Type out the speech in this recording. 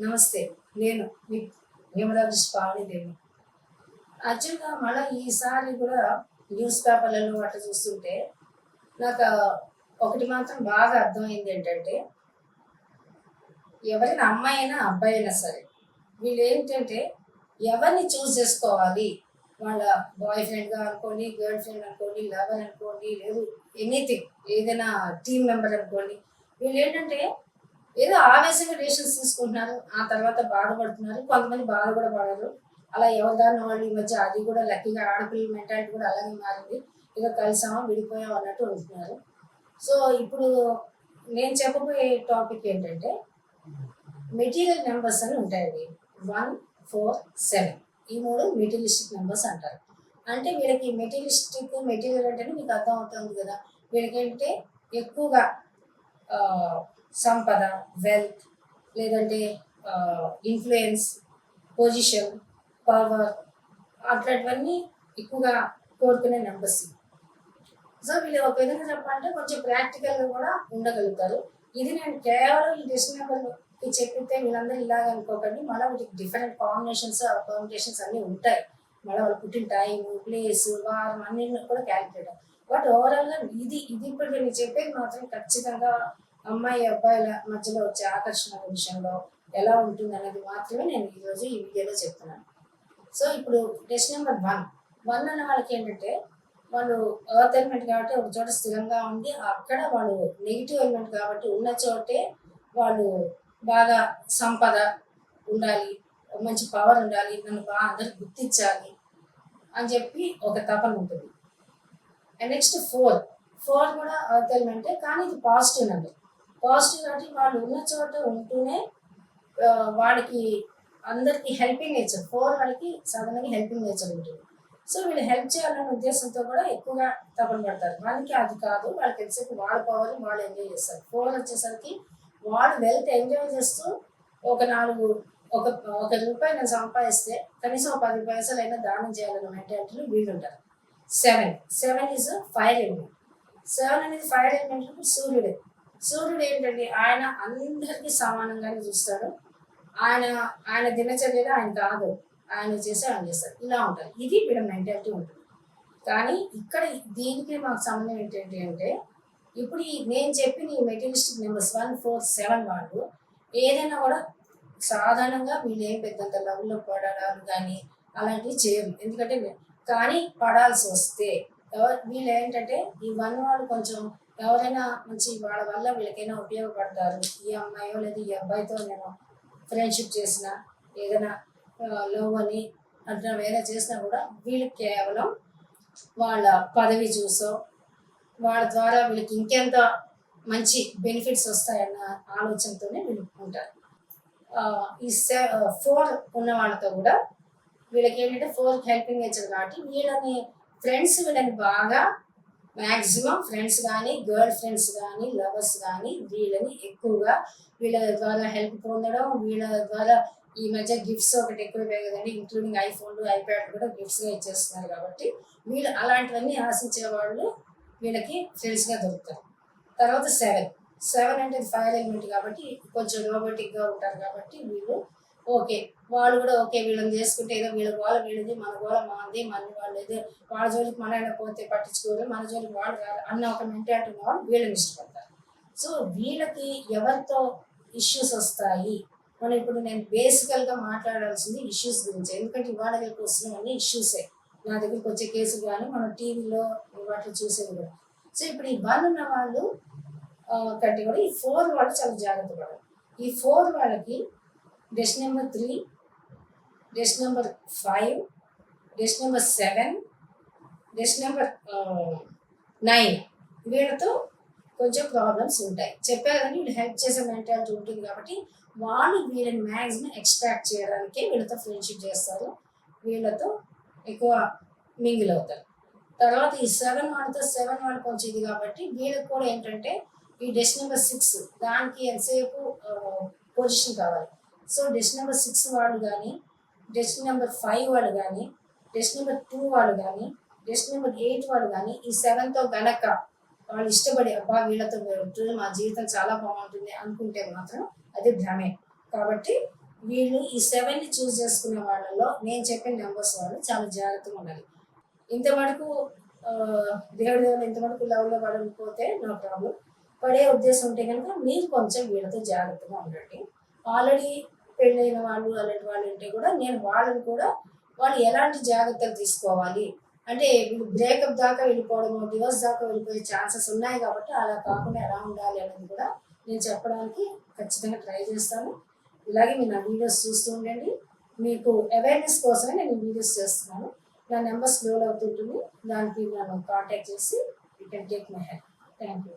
నమస్తే. నేను మీ న్యూమరాలజిస్ట్ పావనిదేవి. యాక్చువల్‌గా మళ్ళా ఈసారి కూడా న్యూస్ పేపర్‌లలో అట్లా చూస్తుంటే నాకు ఒకటి మాత్రం బాగా అర్థమైంది ఏంటంటే, ఎవరైనా అమ్మాయైనా, అబ్బాయైనా సరే వీళ్ళేంటంటే ఎవరిని చూజ్ చేసుకోవాలి. వాళ్ళ బాయ్ ఫ్రెండ్‌గా అనుకోండి, గర్ల్ ఫ్రెండ్ అనుకోండి, లవర్ అనుకోండి, లేదు ఎనీథింగ్ ఏదైనా టీమ్ మెంబర్ అనుకోండి. వీళ్ళేంటంటే ఏదో ఆవేశంగా డెసిషన్స్ తీసుకుంటున్నారు. ఆ తర్వాత బాధపడుతున్నారు. కొంతమంది బాధ కూడా పడరు. అలా ఎవరి దారిన వాళ్ళు ఈ మధ్య అది కూడా లక్కీగా ఆడపిల్లల మెంటాలిటీ కూడా అలాగే మారింది. ఏదో కలిసామా, విడిపోయాం అన్నట్టు ఉంటున్నారు. సో, ఇప్పుడు నేను చెప్పబోయే టాపిక్ ఏంటంటే మెటీరియల్ నెంబర్స్ అని ఉంటాయండి. 1, 4, 7 ఈ 3 మెటీరియలిస్టిక్ నెంబర్స్ అంటారు. అంటే వీళ్ళకి మెటీరియల్ అంటేనే మీకు అర్థం అవుతుంది కదా! వీళ్ళకేంటంటే ఎక్కువగా సంపద, వెల్త్ లేదంటే ఇన్‌ఫ్లూయెన్స్, పొజిషన్, పవర్ అట్లాంటివన్నీ ఎక్కువగా కోరుకునే నంబర్స్. సో, వీళ్ళు ఒక విధంగా చెప్పాలంటే కొంచెం ప్రాక్టికల్‌గా కూడా ఉండగలుగుతారు. ఇది నేను కేవలం ఈ డెసిషన్ నెంబర్‌కి చెప్పితే వీళ్ళందరూ ఇలాగ అనుకోకండి. మళ్ళా వీటికి డిఫరెంట్ పర్ముటేషన్స్ అన్నీ ఉంటాయి. మళ్ళా వాళ్ళు పుట్టిన టైము, ప్లేసు, వారం అన్నిటిని కూడా క్యాలిక్యులేట్. బట్ ఓవరాల్‌గా ఇది ఇప్పుడు నేను చెప్పేది మాత్రం ఖచ్చితంగా అమ్మాయి, అబ్బాయిల మధ్యలో వచ్చే ఆకర్షణ విషయంలో ఎలా ఉంటుందనేది మాత్రమే నేను ఈరోజు ఈ వీడియోలో చెప్తున్నాను. సో, ఇప్పుడు డెసిషన్ నెంబర్ 1 అన్న వాళ్ళకేంటంటే వాళ్ళు ఎర్త్ ఎలిమెంట్ కాబట్టి ఒక చోట స్థిరంగా ఉండి, అక్కడ వాళ్ళు నెగిటివ్ ఎలిమెంట్ కాబట్టి ఉన్న చోటే వాళ్ళు బాగా సంపద ఉండాలి, మంచి పవర్ ఉండాలి, నన్ను బాగా అందరికి గుర్తించాలి అని చెప్పి ఒక తపన ఉంటుంది. అండ్ నెక్స్ట్ 4 కూడా ఎర్త్ ఎలిమెంటే, కానీ ఇది పాజిటివ్ నెంబర్. పాజిటివ్ కాబట్టి వాళ్ళు ఉన్న చోట ఉంటూనే వాళ్ళకి అందరికి హెల్పింగ్ నేచర్. 4 వాళ్ళకి సాధారణంగా హెల్పింగ్ నేచర్ ఉంటుంది. సో, వీళ్ళు హెల్ప్ చేయాలనే ఉద్దేశంతో కూడా ఎక్కువగా తపన పడతారు. వాళ్ళకి అది కాదు, వాళ్ళకి ఎంతసేపు వాళ్ళ పవర్ వాళ్ళు ఎంజాయ్ చేస్తారు. 4 వచ్చేసరికి వాళ్ళు వెల్త్ ఎంజాయ్ చేస్తూ ఒక 4 ఒక ఒక రూపాయి నేను సంపాదిస్తే కనీసం 10 పైసలైనా దానం చేయాలన్న మెంటాలిటీలో వీళ్ళు ఉంటారు. 7 ఈజ్ ఫైర్ ఎలిమెంట్. 7 అనేది ఫైర్ ఎలిమెంట్ సూర్యుడే. సూర్యుడు ఏంటంటే ఆయన అందరికీ సమానంగానే చూస్తాడు. ఆయన ఆయన దినచర్యలో ఆయన కాదు, ఆయన చేస్తారు, ఇలా ఉంటారు. ఇది వీళ్ళ మెంటాలిటీ ఉంటుంది. కానీ ఇక్కడ దీనికి మాకు సంబంధం ఏంటంటే అంటే ఇప్పుడు నేను చెప్పిన ఈ మెటీరియలిస్టిక్ నెంబర్స్ 1, 4, 7 వాళ్ళు ఏదైనా కూడా సాధారణంగా వీళ్ళు ఏం పెద్దంత లవ్లో పడడాలు కానీ అలాంటివి చేయరు. ఎందుకంటే కానీ పడాల్సి వస్తే వీళ్ళు ఏంటంటే ఈ 1 వాళ్ళు కొంచెం ఎవరైనా మంచి వాళ్ళ వల్ల వీళ్ళకైనా ఉపయోగపడతారు. ఈ అమ్మాయో లేదా ఈ అబ్బాయితో నేను ఫ్రెండ్షిప్ చేసిన, ఏదైనా లవ్ అని అట్లా వేరే చేసినా కూడా వీళ్ళు కేవలం వాళ్ళ పదవి చూసో, వాళ్ళ ద్వారా వీళ్ళకి ఇంకెంత మంచి బెనిఫిట్స్ వస్తాయన్న ఆలోచనతోనే వీళ్ళు ఉంటారు. ఈ 4 ఉన్న వాళ్ళతో కూడా వీళ్ళకి ఏంటంటే 4 హెల్పింగ్ నేచర్ కాబట్టి వీళ్ళని బాగా మ్యాక్సిమం ఫ్రెండ్స్ కానీ, గర్ల్ ఫ్రెండ్స్ కానీ, లవర్స్ కానీ వీళ్ళని ఎక్కువగా వీళ్ళ ద్వారా హెల్ప్ పొందడం, వీళ్ళ ద్వారా ఈ మధ్య గిఫ్ట్స్ ఒకటి ఎక్కువైపోయాయి కదండి, ఇంక్లూడింగ్ ఐఫోన్లు, ఐప్యాడ్లు కూడా గిఫ్ట్స్గా ఇచ్చేస్తున్నారు కాబట్టి వీళ్ళు అలాంటివన్నీ ఆశించే వాళ్ళు వీళ్ళకి ఫ్రెండ్స్గా దొరుకుతారు. తర్వాత 7 అంటే ఫైర్ ఎలిమెంట్ కాబట్టి కొంచెం రోబోటిక్గా ఉంటారు కాబట్టి వీళ్ళు ఓకే, వాళ్ళు కూడా ఓకే వీళ్ళని చేసుకుంటే ఏదో వీళ్ళ గోల వీళ్ళది, మన గోల మనది, మన వాళ్ళు ఏదో వాళ్ళ జోలికి మనైనా పోతే పట్టించుకోరు, మన జోలికి వాళ్ళు కాదు అన్న ఒక మెంటాలిటీ ఉన్నవాళ్ళు వీళ్ళని ఇష్టపడతారు. సో, వీళ్ళకి ఎవరితో ఇష్యూస్ వస్తాయి, మనం ఇప్పుడు నేను బేసికల్గా మాట్లాడాల్సింది ఇష్యూస్ గురించి. ఎందుకంటే ఇవాళ రేపు వస్తున్నవన్నీ ఇష్యూసే. నా దగ్గరికి వచ్చే కేసులు కానీ మనం టీవీలో వాటిలో చూసేవి కూడా. సో, ఇప్పుడు ఈ 1 ఉన్న వాళ్ళు కంటే కూడా ఈ 4 వాళ్ళు చాలా జాగ్రత్త పడాలి. ఈ 4 వాళ్ళకి decision number 3, decision number 5, decision number 7, decision number 9 వీళ్ళతో కొంచెం ప్రాబ్లమ్స్ ఉంటాయి. చెప్పారు కానీ వీళ్ళు హెల్ప్ చేసే మెంటాలిటీ ఉంటుంది కాబట్టి వాళ్ళు వీళ్ళని మ్యాక్సిమం ఎక్స్ట్రాక్ట్ చేయడానికే వీళ్ళతో ఫ్రెండ్షిప్ చేస్తారు, వీళ్ళతో ఎక్కువ మింగిల్ అవుతారు. తర్వాత ఈ 7 వాళ్ళు కొంచెం ఇది కాబట్టి వీళ్ళకి కూడా ఏంటంటే ఈ డెసిషన్ నెంబర్ 6 దానికి ఎంతసేపు పొజిషన్ కావాలి. సో, డెసిషన్ నెంబర్ 6 వాళ్ళు కానీ, డెసిషన్ నెంబర్ 5 వాళ్ళు కానీ, డెసిషన్ నెంబర్ 2 వాళ్ళు కానీ, డెసిషన్ నెంబర్ 8 వాళ్ళు కానీ ఈ 7తో గనక వాళ్ళు ఇష్టపడి అబ్బా వీళ్ళతో మా జీవితం చాలా బాగుంటుంది అనుకుంటే మాత్రం అది భ్రమే. కాబట్టి వీళ్ళు ఈ 7ని చూస్ చేసుకునే వాళ్ళలో నేను చెప్పిన నెంబర్స్ వాళ్ళు చాలా జాగ్రత్తగా ఉండాలి. ఇంతవరకు దేవుడి దేవుడు ఇంతవరకు లవ్లో పడకపోతే నో ప్రాబ్లం. పడే ఉద్దేశం ఉంటే కనుక మీరు కొంచెం వీళ్ళతో జాగ్రత్తగా ఉండండి. ఆల్రెడీ పెళ్ళైన వాళ్ళు అలాంటి వాళ్ళు ఉంటే కూడా నేను వాళ్ళని కూడా వాళ్ళు ఎలాంటి జాగ్రత్తలు తీసుకోవాలి అంటే వీళ్ళు బ్రేకప్ దాకా వెళ్ళిపోవడము, డివోర్స్ దాకా వెళ్ళిపోయే ఛాన్సెస్ ఉన్నాయి కాబట్టి అలా కాకుండా ఎలా ఉండాలి అనేది కూడా నేను చెప్పడానికి ఖచ్చితంగా ట్రై చేస్తాను. ఇలాగే మీరు నా వీడియోస్ చూస్తూ ఉండండి. మీకు అవేర్నెస్ కోసమే నేను వీడియోస్ చేస్తున్నాను. నా నెంబర్ స్క్రోల్ అవుతుంటుంది, దానికి నన్ను కాంటాక్ట్ చేసి you can take my help. Thank you.